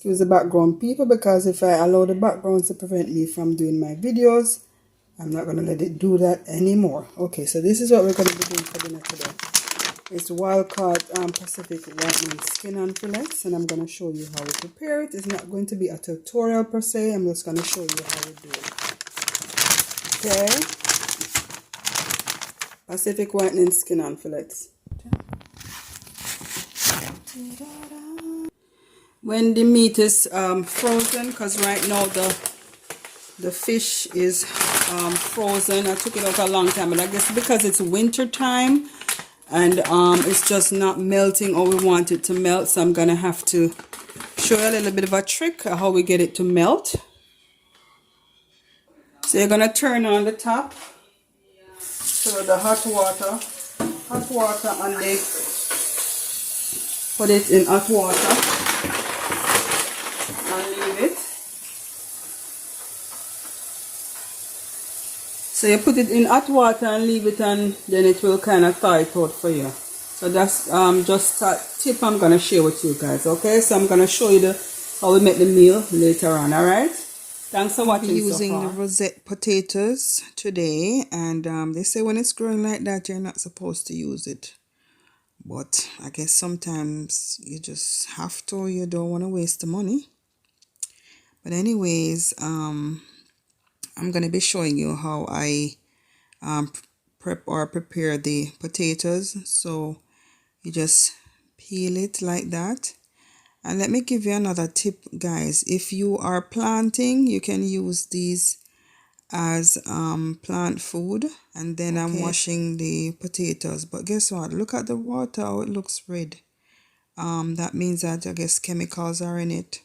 excuse the background people, because if I allow the backgrounds to prevent me from doing my videos, I'm not going to let it do that anymore. Okay, so this is what we're going to be doing for dinner today. It's wild caught Pacific whitening skin and fillets, and I'm going to show you how we prepare it. It's not going to be a tutorial per se. I'm just going to show you how we do it. Okay, Pacific whitening skin and fillets. When the meat is frozen, because right now the fish is frozen. I took it out a long time, but I guess because it's winter time and it's just not melting or we want it to melt, so I'm gonna have to show you a little bit of a trick of how we get it to melt. So you're gonna turn on the top to the hot water, and they put it in hot water and leave it. So you put it in hot water and leave it, and then it will kind of thaw it out for you. So that's just a tip I'm going to share with you guys, okay? So I'm going to show you how we make the meal later on, alright? Thanks for watching. Using the rosette potatoes today, and they say when it's growing like that, you're not supposed to use it. But I guess sometimes you just have to, you don't want to waste the money. But anyways, I'm going to be showing you how I prepare the potatoes. So you just peel it like that. And let me give you another tip, guys. If you are planting, you can use these as plant food. And then I'm washing the potatoes. But guess what? Look at the water, how it looks red. That means that I guess chemicals are in it.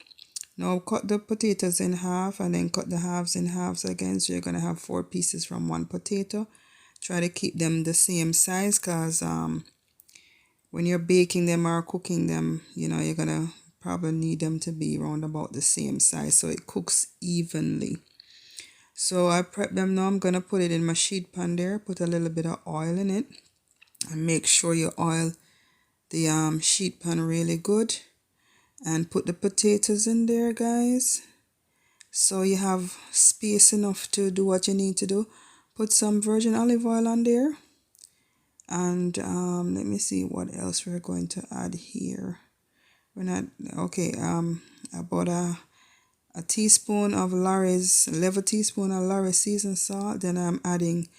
Now cut the potatoes in half and then cut the halves in halves again. So you're going to have 4 pieces from one potato. Try to keep them the same size, because when you're baking them or cooking them, you know, you're going to probably need them to be around about the same size so it cooks evenly. So I prep them now. I'm going to put it in my sheet pan there. Put a little bit of oil in it. And make sure you oil the sheet pan really good. And put the potatoes in there, guys, so you have space enough to do what you need to do. Put some virgin olive oil on there, and let me see what else we're going to add here. We're not okay. About a teaspoon of Lawry's, level teaspoon of Lawry's seasoned salt. Then I'm adding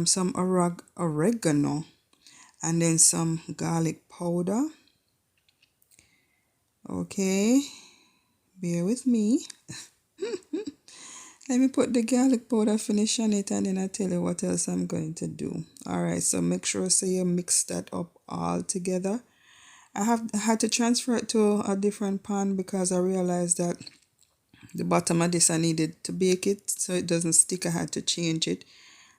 some oregano, and then some garlic powder. Okay, bear with me. Let me put the garlic powder finish on it, and then I'll tell you what else I'm going to do. Alright, so make sure so you mix that up all together. I had to transfer it to a different pan because I realized that the bottom of this I needed to bake it so it doesn't stick. I had to change it.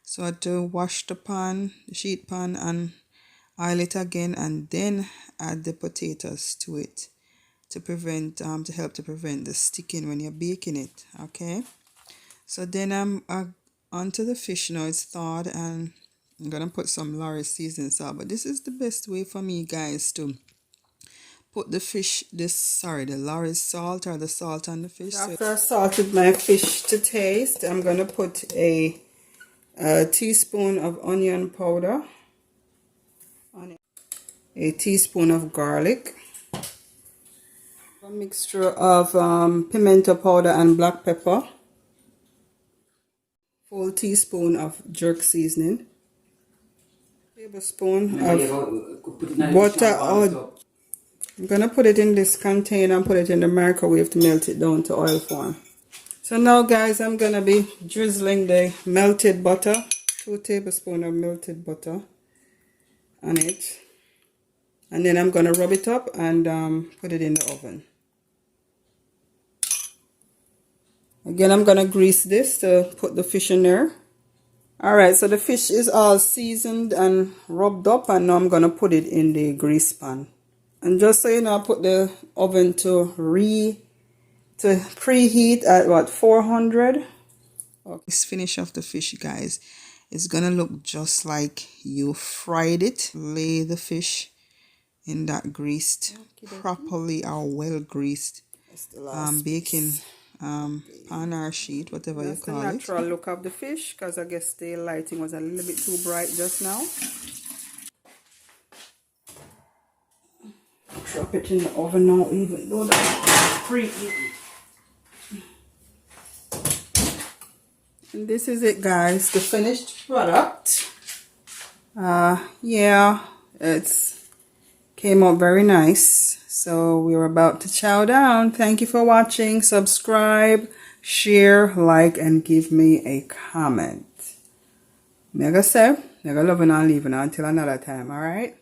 So I had to wash the pan, the sheet pan, and oil it again, and then add the potatoes to it. To help to prevent the sticking when you're baking it. Okay, so then I'm onto the fish now. It's thawed, and I'm gonna put some Lawry's seasoned salt. But this is the best way for me, guys, to put the fish. The Lawry's salt, or the salt on the fish. After I salted my fish to taste, I'm gonna put a teaspoon of onion powder on it, a teaspoon of garlic. A mixture of pimento powder and black pepper, full teaspoon of jerk seasoning, tablespoon of butter. I'm gonna put it in this container and put it in the microwave to melt it down to oil form. So now, guys, I'm gonna be drizzling the melted butter, 2 tablespoons of melted butter on it, and then I'm gonna rub it up and put it in the oven. Again, I'm going to grease this to put the fish in there. Alright, so the fish is all seasoned and rubbed up, and now I'm going to put it in the grease pan. And just so you know, I put the oven to preheat at what, 400? Okay. This finish of the fish, guys, it's going to look just like you fried it. Lay the fish in that greased, properly or well greased baking pan or sheet, whatever you call it. That's the natural look of the fish, because I guess the lighting was a little bit too bright just now. Drop it in the oven now, even though that's preheating. And this is it, guys, the finished product. Yeah, it's came out very nice. So we're about to chow down. Thank you for watching. Subscribe, share, like, and give me a comment. Mega say, mega loving and leaving until another time, alright?